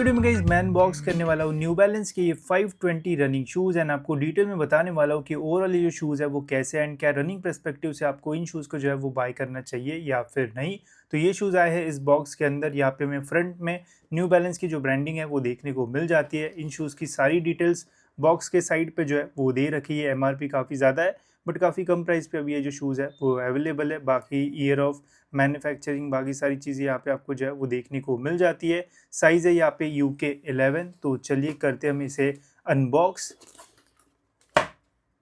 Video में guys मैं unbox करने वाला हूँ न्यू बैलेंस के ये 520 रनिंग शूज़ एंड आपको डिटेल में बताने वाला हूँ कि ओवरऑल ये जो शूज़ है वो कैसे एंड क्या रनिंग पर्सपेक्टिव से आपको इन शूज़ को जो है वो बाय करना चाहिए या फिर नहीं। तो ये शूज़ आए हैं इस बॉक्स के अंदर। यहाँ पे हमें फ्रंट में न्यू बैलेंस की जो ब्रांडिंग है वो देखने को मिल जाती है। इन शूज़ की सारी डिटेल्स बॉक्स के साइड पे जो है वो दे रखी है। एमआरपी काफ़ी ज़्यादा है बट काफ़ी कम प्राइस पे अभी ये जो शूज़ है वो अवेलेबल है। बाकी ईयर ऑफ मैन्युफैक्चरिंग बाकी सारी चीज़ें यहाँ पे आपको जो है वो देखने को मिल जाती है। साइज़ है यहाँ पे UK11। तो चलिए करते हैं हम इसे अनबॉक्स।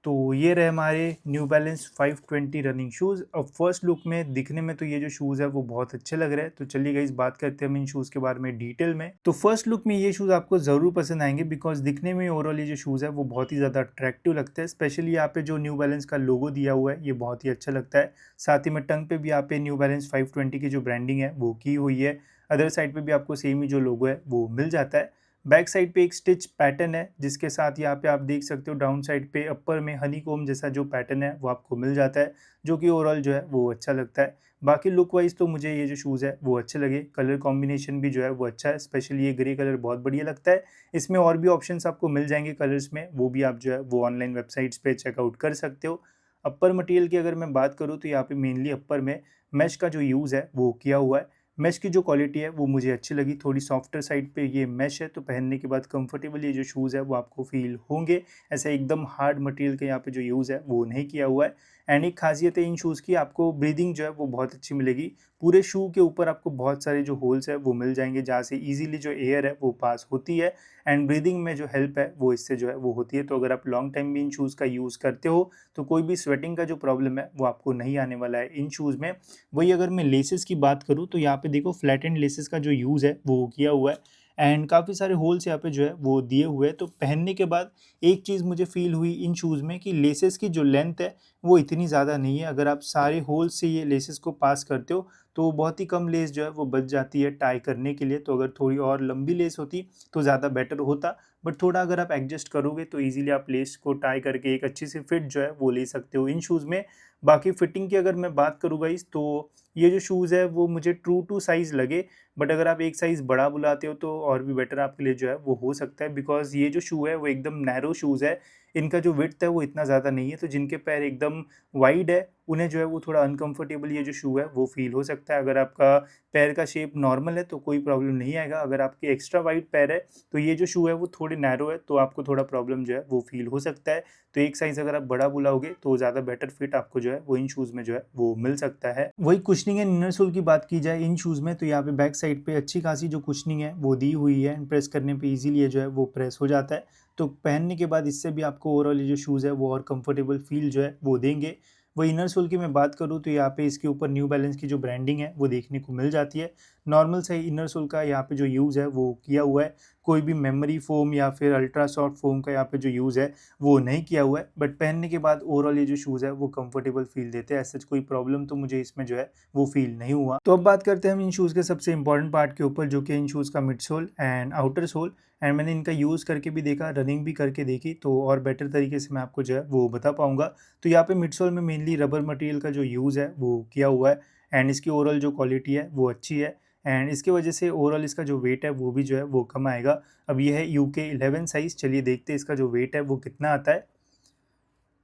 तो ये रहे हमारे न्यू बैलेंस 520 रनिंग शूज़। अब फर्स्ट लुक में दिखने में तो ये जो शूज़ है वो बहुत अच्छे लग रहे हैं। तो चलिए गाइस बात करते हैं हम इन शूज़ के बारे में डिटेल में। तो फर्स्ट लुक में ये शूज़ आपको ज़रूर पसंद आएंगे बिकॉज दिखने में ओवरऑल ये जो शूज़ है वो बहुत ही ज़्यादा अट्रैक्टिव लगता है। स्पेशली यहाँ पे जो न्यू बैलेंस का लोगो दिया हुआ है ये बहुत ही अच्छा लगता है। साथ ही में टंग पे भी यहाँ पे न्यू बैलेंस 520 की जो ब्रांडिंग है वो की हुई है। अदर साइड पे भी आपको सेम ही जो लोगो है वो मिल जाता है। बैक साइड पे एक स्टिच पैटर्न है जिसके साथ यहाँ पे आप देख सकते हो डाउन साइड पे अपर में हनीकॉम्ब जैसा जो पैटर्न है वो आपको मिल जाता है, जो कि ओवरऑल जो है वो अच्छा लगता है। बाकी लुक वाइज तो मुझे ये जो शूज़ है वो अच्छे लगे। कलर कॉम्बिनेशन भी जो है वो अच्छा है, स्पेशली ये ग्रे कलर बहुत बढ़िया लगता है। इसमें और भी ऑप्शंस आपको मिल जाएंगे कलर्स में, वो भी आप जो है वो ऑनलाइन वेबसाइट्स पे चेकआउट कर सकते हो। अपर मटेरियल की अगर मैं बात करूँ तो यहाँ पे मेनली अपर में मैश का जो यूज़ है वो किया हुआ है। मैश की जो क्वालिटी है वो मुझे अच्छी लगी, थोड़ी सॉफ्टर साइड पे ये मैश है तो पहनने के बाद कंफर्टेबल ये जो शूज़ है वो आपको फील होंगे। ऐसा एकदम हार्ड मटेरियल का यहाँ पे जो यूज़ है वो नहीं किया हुआ है। एंड एक खासियत है इन शूज़ की, आपको ब्रीदिंग जो है वो बहुत अच्छी मिलेगी। पूरे शू के ऊपर आपको बहुत सारे जो होल्स है वो मिल जाएंगे जहाँ से ईजिली जो एयर है वो पास होती है एंड ब्रीदिंग में जो हेल्प है वो इससे जो है वो होती है। तो अगर आप लॉन्ग टाइम भी इन शूज़ का यूज़ करते हो तो कोई भी स्वेटिंग का जो प्रॉब्लम है वो आपको नहीं आने वाला है इन शूज़ में। वही अगर मैं लेसेस की बात करूँ तो यहाँ पे देखो फ्लैट एंड लेसेस का जो यूज़ है वो किया हुआ है एंड काफ़ी सारे होल्स यहाँ पे जो है वो दिए हुए हैं। तो पहनने के बाद एक चीज़ मुझे फील हुई इन शूज़ में कि लेसेस की जो लेंथ है वो इतनी ज़्यादा नहीं है। अगर आप सारे होल्स से ये लेसेस को पास करते हो तो बहुत ही कम लेस जो है वो बच जाती है टाई करने के लिए। तो अगर थोड़ी और लंबी लेस होती तो ज़्यादा बेटर होता, बट थोड़ा अगर आप एडजस्ट करोगे तो ईजिली आप लेस को टाई करके एक अच्छी सी फिट जो है वो ले सकते हो इन शूज़ में। बाकी फिटिंग की अगर मैं बात करूँ गाइस तो ये जो शूज़ है वो मुझे ट्रू टू साइज़ लगे, बट अगर आप एक साइज़ बड़ा बुलाते हो तो और भी बेटर आपके लिए जो है वो हो सकता है बिकॉज़ ये जो शू है वो एकदम नैरो शूज़ है। इनका जो विड्थ है वो इतना ज़्यादा नहीं है, तो जिनके पैर एकदम वाइड है उन्हें जो है वो थोड़ा अनकंफर्टेबल ये जो शू है वो फ़ील हो सकता है। अगर आपका पैर का शेप नॉर्मल है तो कोई प्रॉब्लम नहीं आएगा। अगर आपके एक्स्ट्रा वाइड पैर है तो ये जो शू है वो थोड़े नैरो है तो आपको थोड़ा प्रॉब्लम जो है वो फ़ील हो सकता है। तो एक साइज़ अगर आप बड़ा बुलाओगे तो ज़्यादा बेटर फिट आपको जो है वो इन शूज़ में जो है वो मिल सकता है। वही कुशनिंग एंड इनर सोल की बात की जाए इन शूज़ में तो यहाँ पे बैक साइड पे अच्छी खासी जो कुशनिंग है वो दी हुई है एंड प्रेस करने पे इजीली ये जो है वो प्रेस हो जाता है। तो पहनने के बाद इससे भी आपको ओवरऑल ये जो शूज़ है वो और कंफर्टेबल फील जो है वो देंगे। वही इनर सोल की मैं बात करूँ तो यहाँ पे इसके ऊपर न्यू बैलेंस की जो ब्रांडिंग है वो देखने को मिल जाती है। नॉर्मल से इनर सोल का यहाँ पे जो यूज़ है वो किया हुआ है, कोई भी मेमोरी फोम या फिर अल्ट्रा सॉफ्ट फोम का यहाँ पे जो यूज़ है वो नहीं किया हुआ है। बट पहनने के बाद ओवरऑल ये जो शूज़ है वो कंफर्टेबल फील देते हैं। ऐसा कोई प्रॉब्लम तो मुझे इसमें जो है वो फील नहीं हुआ। तो अब बात करते हैं हम इन शूज़ के सबसे इंपॉर्टेंट पार्ट के ऊपर, जो कि इन शूज़ का mid sole and outer sole. And मैंने इनका यूज़ करके भी देखा, रनिंग भी करके देखी, तो और बेटर तरीके से मैं आपको जो है वो बता पाऊँगा। तो यहाँ पे मिड सोल में मेनली रबर मटेरियल का जो यूज़ है वो किया हुआ है एंड इसकी ओवरऑल जो क्वालिटी है वो अच्छी है एंड इसकी वजह से ओवरऑल इसका जो वेट है वो भी जो है वो कम आएगा। अब ये है UK11 साइज़, चलिए देखते हैं इसका जो वेट है वो कितना आता है।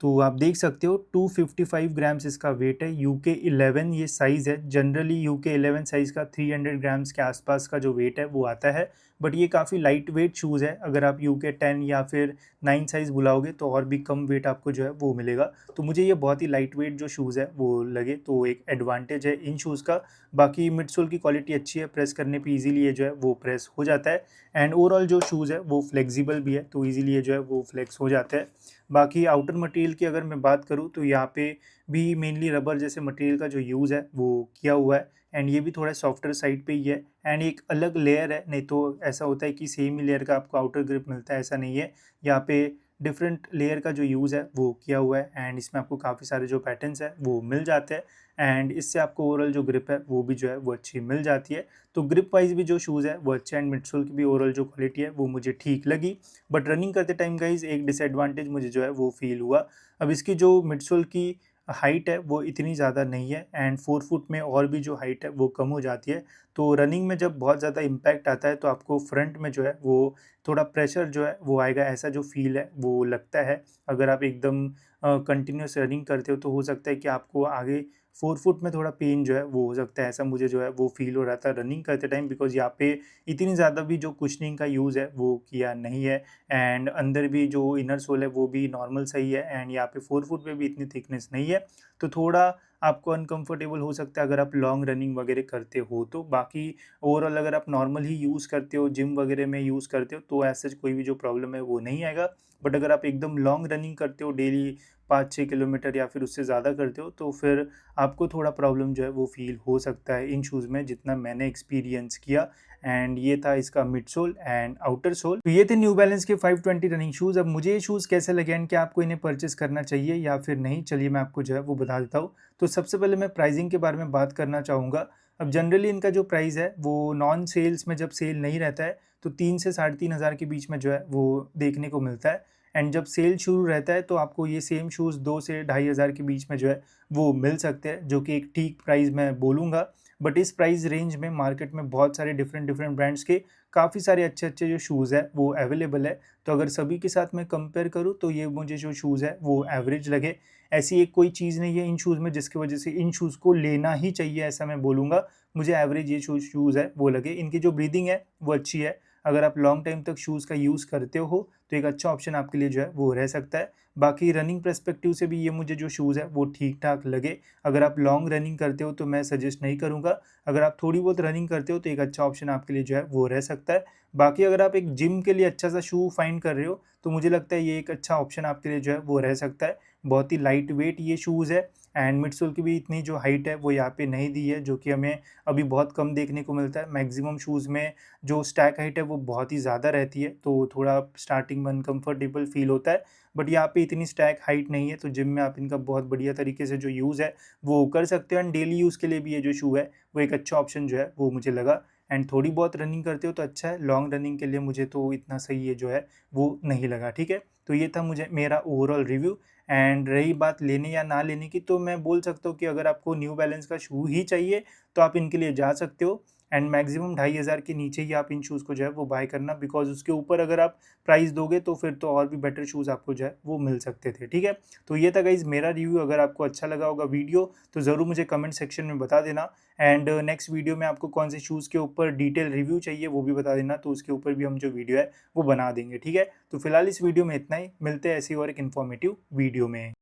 तो आप देख सकते हो 255 ग्राम्स इसका वेट है। UK11 ये साइज़ है। जनरली UK11 साइज़ का 300 ग्राम्स के आसपास का जो वेट है वो आता है, बट ये काफ़ी लाइट वेट शूज़ है। अगर आप UK10 या फिर 9 साइज़ बुलाओगे तो और भी कम वेट आपको जो है वो मिलेगा। तो मुझे ये बहुत ही लाइट वेट जो शूज़ है वो लगे, तो एक एडवांटेज है इन शूज़ का। बाकी मिड सोल की क्वालिटी अच्छी है, प्रेस करने पे ईजिली ये जो है वो प्रेस हो जाता है एंड ओवरऑल जो शूज़ है वो फ्लेक्सिबल भी है, तो ईजिली ये जो है वो फ्लेक्स हो जाता है। बाकी आउटर मटेरियल की अगर मैं बात करूँ तो यहाँ पे भी मेनली रबर जैसे मटेरियल का जो यूज़ है वो किया हुआ है एंड ये भी थोड़ा सॉफ्टर साइड पे ही है एंड एक अलग लेयर है। नहीं तो ऐसा होता है कि सेम ही लेयर का आपको आउटर ग्रिप मिलता है, ऐसा नहीं है। यहाँ पे डिफरेंट लेयर का जो यूज़ है वो किया हुआ है एंड इसमें आपको काफ़ी सारे जो पैटर्न्स है वो मिल जाते हैं एंड इससे आपको ओवरऑल जो ग्रिप है वो भी जो है वो अच्छी मिल जाती है। तो ग्रिप वाइज भी जो शूज़ है वो अच्छे एंड मिडसोल की भी ओवरऑल जो क्वालिटी है वो मुझे ठीक लगी। बट रनिंग करते टाइम गाइज एक डिसएडवांटेज मुझे जो है वो फील हुआ। अब इसकी जो मिडसोल की हाइट है वो इतनी ज़्यादा नहीं है एंड 4 फुट में और भी जो हाइट है वो कम हो जाती है। तो रनिंग में जब बहुत ज़्यादा इम्पैक्ट आता है तो आपको फ्रंट में जो है वो थोड़ा प्रेशर जो है वो आएगा, ऐसा जो फ़ील है वो लगता है। अगर आप एकदम कंटिन्यूअस रनिंग करते हो तो हो सकता है कि आपको आगे फ़ोरफुट में थोड़ा पेन जो है वो हो सकता है, ऐसा मुझे जो है वो फ़ील हो रहा था रनिंग करते टाइम, बिकॉज़ यहाँ पे इतनी ज़्यादा भी जो कुशनिंग का यूज़ है वो किया नहीं है एंड अंदर भी जो इनर सोल है वो भी नॉर्मल सही है एंड यहाँ पे फ़ोरफुट पे भी इतनी थिकनेस नहीं है। तो थोड़ा आपको अनकंफर्टेबल हो सकता है अगर आप लॉन्ग रनिंग वगैरह करते हो तो। बाकी ओवरऑल अगर आप नॉर्मल ही यूज़ करते हो, जिम वगैरह में यूज़ करते हो तो ऐसा कोई भी जो प्रॉब्लम है वो नहीं आएगा। बट अगर आप एकदम लॉन्ग रनिंग करते हो डेली 5-6 किलोमीटर या फिर उससे ज़्यादा करते हो तो फिर आपको थोड़ा प्रॉब्लम जो है वो फ़ील हो सकता है इन शूज़ में, जितना मैंने एक्सपीरियंस किया। एंड ये था इसका mid sole and outer sole. तो ये थे न्यू बैलेंस के 520 रनिंग शूज़। अब मुझे ये शूज़ कैसे लगे एंड क्या आपको इन्हें परचेस करना चाहिए या फिर नहीं, चलिए मैं आपको जो है वो बता देता हूँ। तो सबसे पहले मैं प्राइसिंग के बारे में बात करना चाहूँगा। अब जनरली इनका जो प्राइस है वो नॉन सेल्स में जब सेल नहीं रहता है तो 3 से 3,500 के बीच में जो है वो देखने को मिलता है एंड जब सेल शुरू रहता है तो आपको ये सेम शूज़ 2 से 2,500 के बीच में जो है वो मिल सकते हैं, जो कि एक ठीक प्राइस मैं बोलूँगा। बट इस प्राइस रेंज में मार्केट में बहुत सारे डिफरेंट ब्रांड्स के काफ़ी सारे अच्छे जो शूज़ है वो अवेलेबल है। तो अगर सभी के साथ मैं कंपेयर करूँ तो ये मुझे जो शूज़ है वो एवरेज लगे। ऐसी एक कोई चीज़ नहीं है इन शूज़ में जिसकी वजह से इन शूज़ को लेना ही चाहिए, ऐसा मैं बोलूँगा। मुझे एवरेज ये शूज़ है वो लगे। इनकी जो ब्रीदिंग है वो अच्छी है। अगर आप लॉन्ग टाइम तक शूज़ का यूज़ करते हो तो एक अच्छा ऑप्शन आपके लिए जो है वो रह सकता है। बाकी रनिंग पर्सपेक्टिव से भी ये मुझे जो शूज़ है वो ठीक-ठाक लगे। अगर आप लॉन्ग रनिंग करते हो तो मैं सजेस्ट नहीं करूँगा। अगर आप थोड़ी बहुत रनिंग करते हो तो एक अच्छा ऑप्शन आपके लिए जो है वो रह सकता है। बाकी अगर आप एक जिम के लिए अच्छा-सा शू फाइंड कर रहे हो तो मुझे लगता है ये एक अच्छा ऑप्शन आपके लिए जो है वो रह सकता है। बहुत ही लाइट वेट ये शूज़ है एंड मिडसोल की भी इतनी जो हाइट है वो यहाँ पे नहीं दी है, जो कि हमें अभी बहुत कम देखने को मिलता है। मैक्सिमम शूज़ में जो स्टैक हाइट है वो बहुत ही ज़्यादा रहती है, तो थोड़ा स्टार्टिंग में अनकंफर्टेबल फ़ील होता है। बट यहाँ पे इतनी स्टैक हाइट नहीं है, तो जिम में आप इनका बहुत बढ़िया तरीके से जो यूज़ है वो कर सकते हो एंड डेली यूज़ के लिए भी ये जो शू है वो एक अच्छा ऑप्शन जो है वो मुझे लगा। एंड थोड़ी बहुत रनिंग करते हो तो अच्छा है, लॉन्ग रनिंग के लिए मुझे तो इतना सही ये जो है वो नहीं लगा, ठीक है? तो ये था मुझे मेरा ओवरऑल रिव्यू। एंड रही बात लेने या ना लेने की, तो मैं बोल सकता हूँ कि अगर आपको न्यू बैलेंस का शू ही चाहिए तो आप इनके लिए जा सकते हो एंड मैक्सिमम 2,500 के नीचे ही आप इन शूज़ को जो है वो बाय करना, बिकॉज़ उसके ऊपर अगर आप प्राइस दोगे तो फिर तो और भी बेटर शूज़ आपको जो है वो मिल सकते थे, ठीक है? तो ये था गाइज़ मेरा रिव्यू। अगर आपको अच्छा लगा होगा वीडियो तो ज़रूर मुझे कमेंट सेक्शन में बता देना एंड नेक्स्ट वीडियो में आपको कौन से शूज़ के ऊपर डिटेल रिव्यू चाहिए वो भी बता देना, तो उसके ऊपर भी हम जो वीडियो है वो बना देंगे, ठीक है? तो फिलहाल इस वीडियो में इतना ही, मिलते हैं ऐसी और एक इन्फॉर्मेटिव वीडियो में।